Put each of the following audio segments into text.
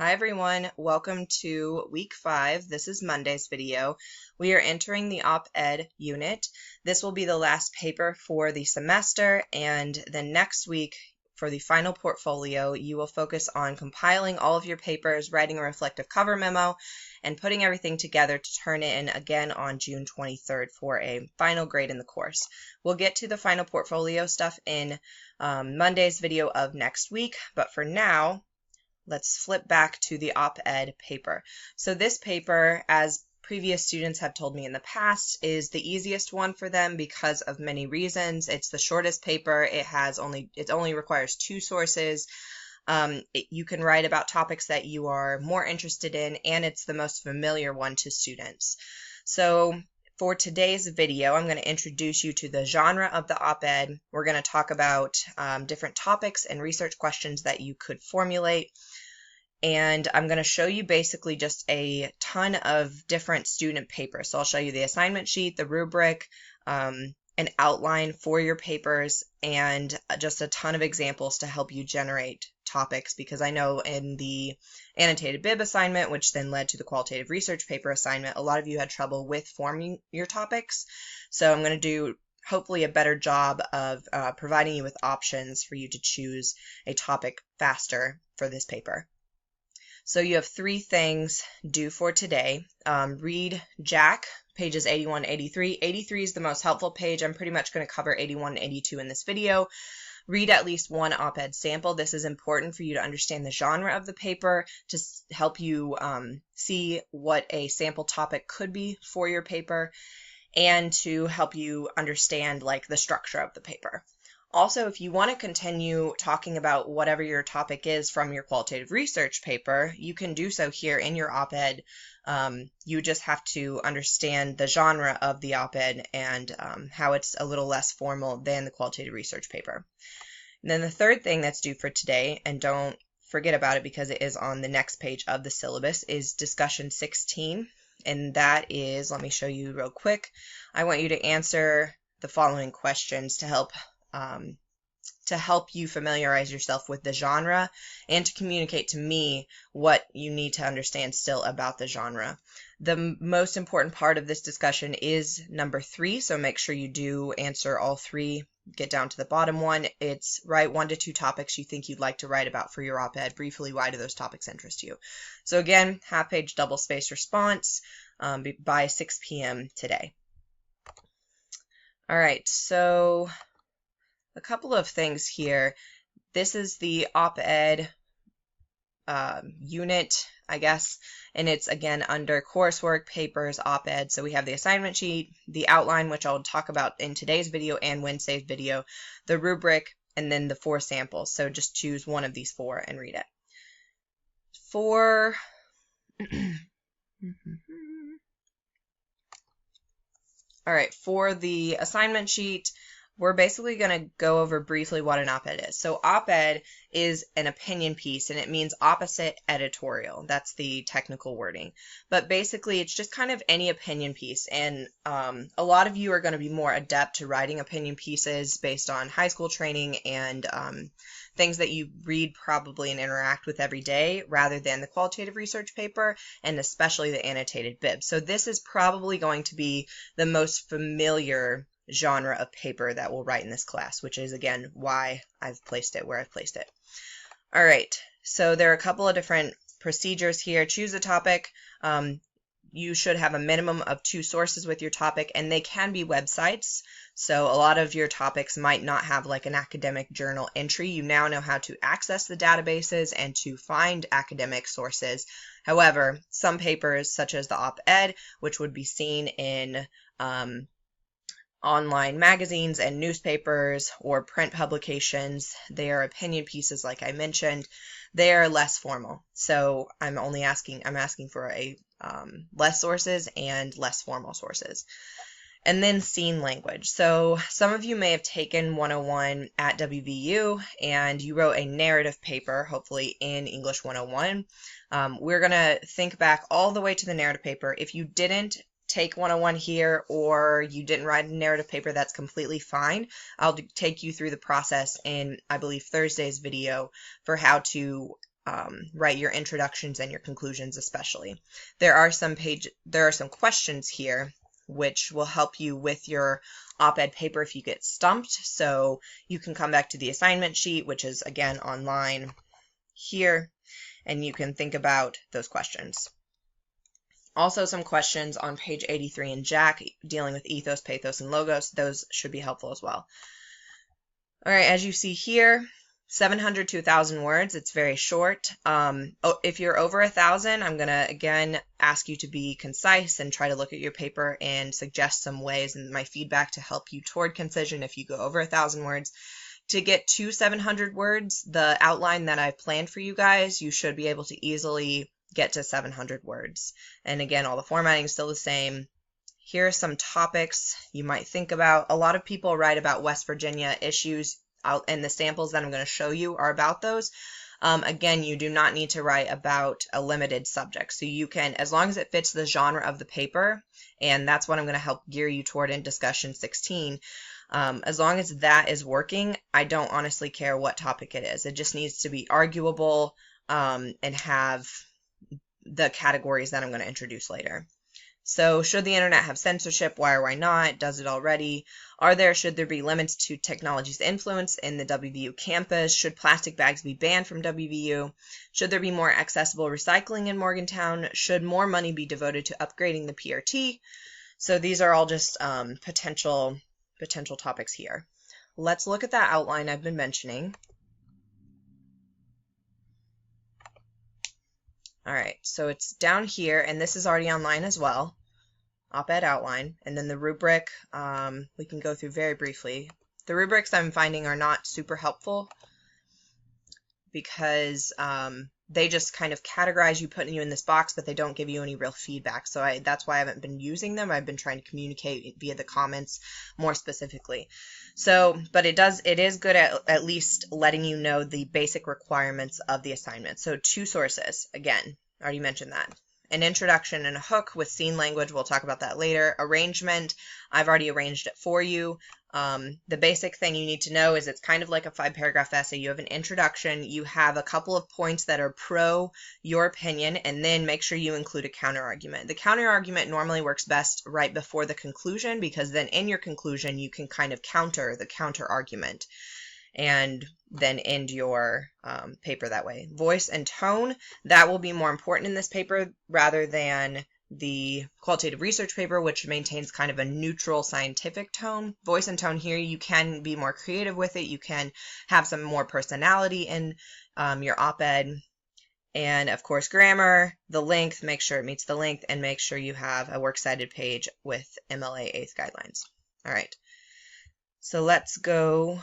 Hi everyone, welcome to week 5. This is Monday's video. We are entering the OpEd unit. This will be the last paper for the semester, and then next week for the final portfolio you will focus on compiling all of your papers, writing a reflective cover memo, and putting everything together to turn it in again on June 23rd for a final grade in the course. We'll get to the final portfolio stuff in Monday's video of next week, but for now let's flip back to the OpEd paper. So this paper, as previous students have told me in the past, is the easiest one for them because of many reasons. It's the shortest paper. It only requires 2 sources. You can write about topics that you are more interested in, and it's the most familiar one to students. So for today's video, I'm going to introduce you to the genre of the OpEd. We're going to talk about different topics and research questions that you could formulate. And I'm going to show you basically just a ton of different student papers. So I'll show you the assignment sheet, the rubric, an outline for your papers, and just a ton of examples to help you generate topics, because I know in the annotated bib assignment, which then led to the qualitative research paper assignment, a lot of you had trouble with forming your topics. So I'm going to do hopefully a better job of providing you with options for you to choose a topic faster for this paper. So you have 3 things due for today. Read Jack, pages 81 and 83. 83 is the most helpful page. I'm pretty much going to cover 81 and 82 in this video. Read at least one OpEd sample. This is important for you to understand the genre of the paper, to help you see what a sample topic could be for your paper, and to help you understand the structure of the paper. Also, if you want to continue talking about whatever your topic is from your qualitative research paper, you can do so here in your OpEd. You just have to understand the genre of the OpEd and how it's a little less formal than the qualitative research paper. And then the third thing that's due for today, and don't forget about it because it is on the next page of the syllabus, is discussion 16. And that is, let me show you real quick. I want you to answer the following questions to help you familiarize yourself with the genre and to communicate to me what you need to understand still about the genre. The most important part of this discussion is number 3, so make sure you do answer all 3. Get down to the bottom one. It's write 1 to 2 topics you think you'd like to write about for your OpEd. Briefly, why do those topics interest you? So again, half-page double-spaced response by 6 p.m. today. All right, so a couple of things here. This is the OpEd unit, I guess, and it's again under coursework, papers, OpEd. So we have the assignment sheet, the outline, which I'll talk about in today's video and Wednesday's video, the rubric, and then the 4 samples. So just choose one of these 4 and read it. All right, for the assignment sheet, we're basically going to go over briefly what an OpEd is. So OpEd is an opinion piece, and it means opposite editorial. That's the technical wording. But basically, it's just kind of any opinion piece. And a lot of you are going to be more adept to writing opinion pieces based on high school training and things that you read probably and interact with every day, rather than the qualitative research paper, and especially the annotated bib. So this is probably going to be the most familiar genre of paper that we'll write in this class, which is again why I've placed it where I've placed it. All right, so there are a couple of different procedures here. Choose a topic. You should have a minimum of 2 sources with your topic, and they can be websites. So a lot of your topics might not have an academic journal entry. You now know how to access the databases and to find academic sources. However, some papers, such as the OpEd, which would be seen in online magazines and newspapers or print publications, they are opinion pieces like I mentioned. They are less formal. So I'm asking for a less sources and less formal sources. And then scene language. So some of you may have taken 101 at WVU and you wrote a narrative paper, hopefully in English 101. We're going to think back all the way to the narrative paper. If you didn't take 101 here or you didn't write a narrative paper, that's completely fine. I'll take you through the process in, I believe, Thursday's video for how to write your introductions and your conclusions especially. There are some questions here which will help you with your op-ed paper if you get stumped. So you can come back to the assignment sheet, which is again online here, and you can think about those questions. Also some questions on page 83 in Jack dealing with ethos, pathos, and logos. Those should be helpful as well. All right, as you see here, 700 to 1,000 words. It's very short. If you're over 1,000, I'm going to, again, ask you to be concise and try to look at your paper and suggest some ways in my feedback to help you toward concision if you go over 1,000 words. To get to 700 words, the outline that I've planned for you guys, you should be able to easily get to 700 words. And again, all the formatting is still the same. Here are some topics you might think about. A lot of people write about West Virginia issues, and the samples that I'm going to show you are about those. Again, you do not need to write about a limited subject. So you can, as long as it fits the genre of the paper, and that's what I'm going to help gear you toward in discussion 16, as long as that is working, I don't honestly care what topic it is. It just needs to be arguable and have the categories that I'm going to introduce later. So should the internet have censorship? Why or why not? Does it already? Should there be limits to technology's influence in the WVU campus? Should plastic bags be banned from WVU? Should there be more accessible recycling in Morgantown? Should more money be devoted to upgrading the PRT? So these are all just potential topics here. Let's look at that outline I've been mentioning. All right, so it's down here, and this is already online as well, op-ed outline, and then the rubric, we can go through very briefly. The rubrics I'm finding are not super helpful because they just kind of categorize you, putting you in this box, but they don't give you any real feedback. So that's why I haven't been using them. I've been trying to communicate via the comments more specifically. So, but it is good at least letting you know the basic requirements of the assignment. So 2 sources, again, I already mentioned that. An introduction and a hook with scene language. We'll talk about that later. Arrangement, I've already arranged it for you. The basic thing you need to know is it's kind of like a 5-paragraph essay. You have an introduction, you have a couple of points that are pro your opinion, and then make sure you include a counter-argument. The counter-argument normally works best right before the conclusion, because then in your conclusion you can kind of counter the counter-argument and then end your paper that way. Voice and tone, that will be more important in this paper rather than the qualitative research paper, which maintains kind of a neutral scientific tone. Voice and tone here, you can be more creative with it. You can have some more personality in your op-ed. And of course, grammar, the length, make sure it meets the length, and make sure you have a works cited page with MLA 8th guidelines. All right, so let's go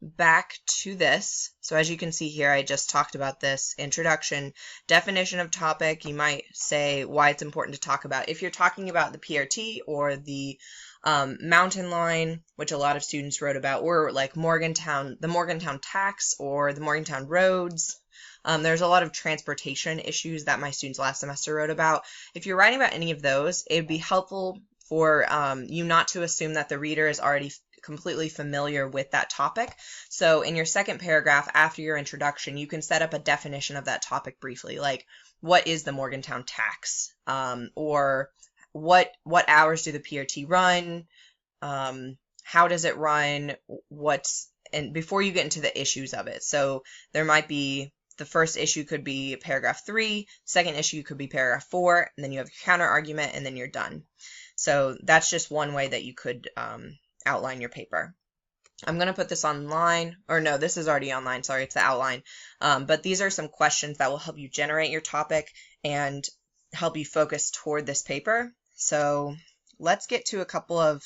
back to this. So as you can see here, I just talked about this introduction, definition of topic. You might say why it's important to talk about. If you're talking about the PRT or the mountain line, which a lot of students wrote about, or like Morgantown, the Morgantown tax or the Morgantown roads, there's a lot of transportation issues that my students last semester wrote about. If you're writing about any of those, it would be helpful for you not to assume that the reader is already completely familiar with that topic. So in your second paragraph after your introduction, you can set up a definition of that topic briefly, like what is the Morgantown tax, or what hours do the PRT run, how does it run, and before you get into the issues of it. So there might be, the first issue could be paragraph 3, second issue could be paragraph 4, and then you have your counter argument, and then you're done. So that's just one way that you could outline your paper. I'm going to put this online, or no, this is already online, sorry, it's the outline. But these are some questions that will help you generate your topic and help you focus toward this paper. So let's get to a couple of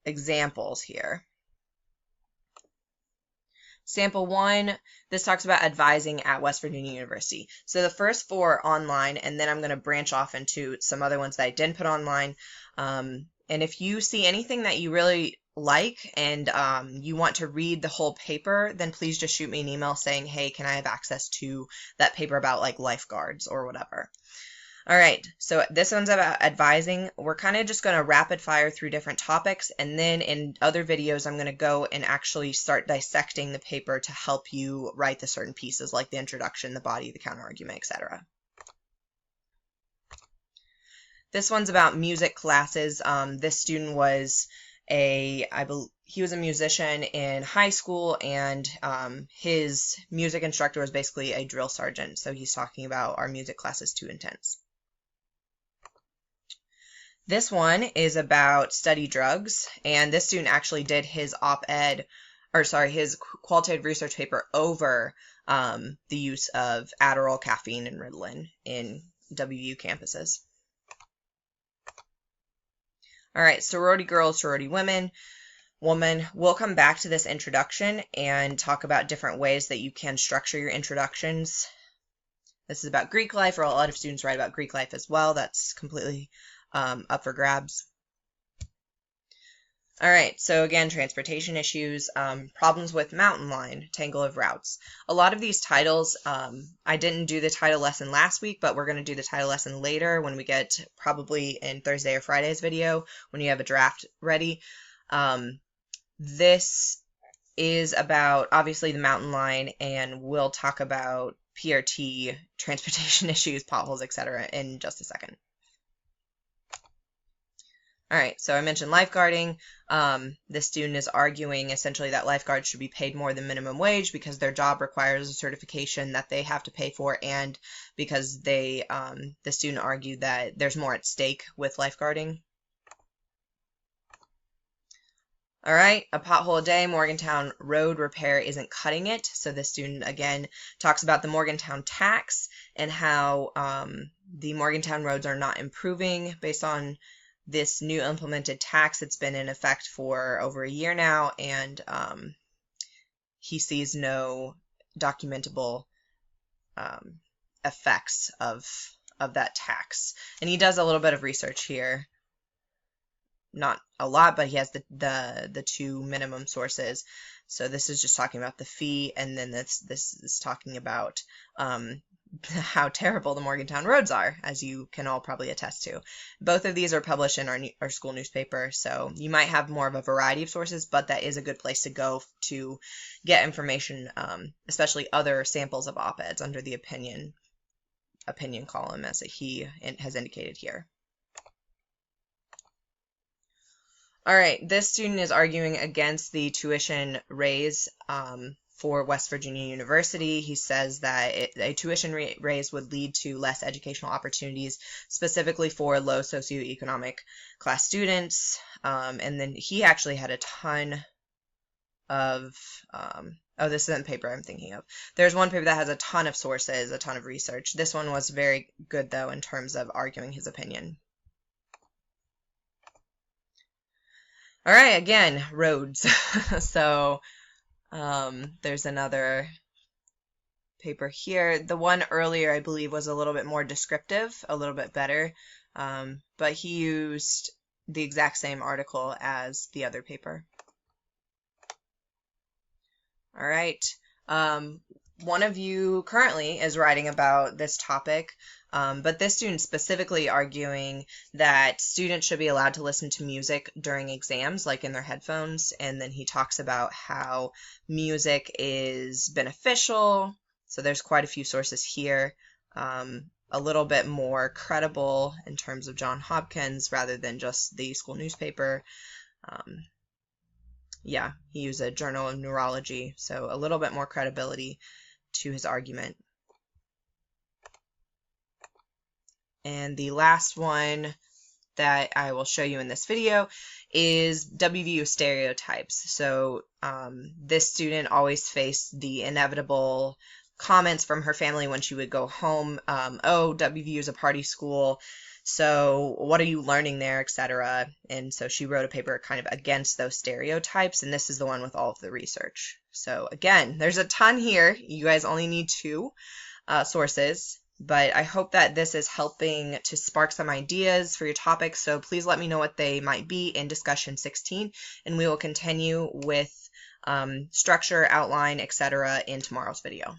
examples here. Sample 1, this talks about advising at West Virginia University. So the first 4 online, and then I'm going to branch off into some other ones that I didn't put online. And if you see anything that you really like and you want to read the whole paper, then please just shoot me an email saying, hey, can I have access to that paper about like lifeguards or whatever. All right, so this one's about advising. We're kind of just going to rapid fire through different topics, and then in other videos, I'm going to go and actually start dissecting the paper to help you write the certain pieces, like the introduction, the body, the counterargument, etc. This one's about music classes. This student was he was a musician in high school, and his music instructor was basically a drill sergeant. So he's talking about our music class is too intense. This one is about study drugs, and this student actually did his his qualitative research paper over the use of Adderall, caffeine, and Ritalin in WVU campuses. All right, sorority girls, sorority women. We'll come back to this introduction and talk about different ways that you can structure your introductions. This is about Greek life, or a lot of students write about Greek life as well. That's completely up for grabs. All right, so again, transportation issues, problems with mountain line, tangle of routes. A lot of these titles, I didn't do the title lesson last week, but we're going to do the title lesson later when we get probably in Thursday or Friday's video when you have a draft ready. This is about, obviously, the mountain line, and we'll talk about PRT, transportation issues, potholes, etc. in just a second. All right, so I mentioned lifeguarding. This student is arguing essentially that lifeguards should be paid more than minimum wage because their job requires a certification that they have to pay for, and because the student argued that there's more at stake with lifeguarding. All right, a pothole a day, Morgantown road repair isn't cutting it. So this student, again, talks about the Morgantown tax and how the Morgantown roads are not improving based on this new implemented tax. It's been in effect for over a year now, and he sees no documentable effects of that tax. And he does a little bit of research here. Not a lot, but he has the two minimum sources. So this is just talking about the fee, and then this is talking about how terrible the Morgantown roads are, as you can all probably attest to. Both of these are published in our school newspaper, so you might have more of a variety of sources, but that is a good place to go to get information, especially other samples of op-eds under the opinion column, as he has indicated here. All right, this student is arguing against the tuition raise for West Virginia University. He says that a tuition raise would lead to less educational opportunities, specifically for low socioeconomic class students. And then he actually had a ton of, this isn't the paper I'm thinking of. There's one paper that has a ton of sources, a ton of research. This one was very good, though, in terms of arguing his opinion. All right, again, roads. So there's another paper here. The one earlier, I believe, was a little bit more descriptive, a little bit better, but he used the exact same article as the other paper. All right. One of you currently is writing about this topic, but this student specifically arguing that students should be allowed to listen to music during exams, like in their headphones, and then he talks about how music is beneficial. So there's quite a few sources here, a little bit more credible in terms of Johns Hopkins rather than just the school newspaper. Yeah, he used a journal of neurology, so a little bit more credibility to his argument. And the last one that I will show you in this video is WVU stereotypes. So this student always faced the inevitable comments from her family when she would go home. Oh, WVU is a party school, so what are you learning there, etc. And so she wrote a paper kind of against those stereotypes, and this is the one with all of the research. So again, there's a ton here. You guys only need 2 sources, but I hope that this is helping to spark some ideas for your topics. So please let me know what they might be in discussion 16, and we will continue with structure, outline, etc. in tomorrow's video.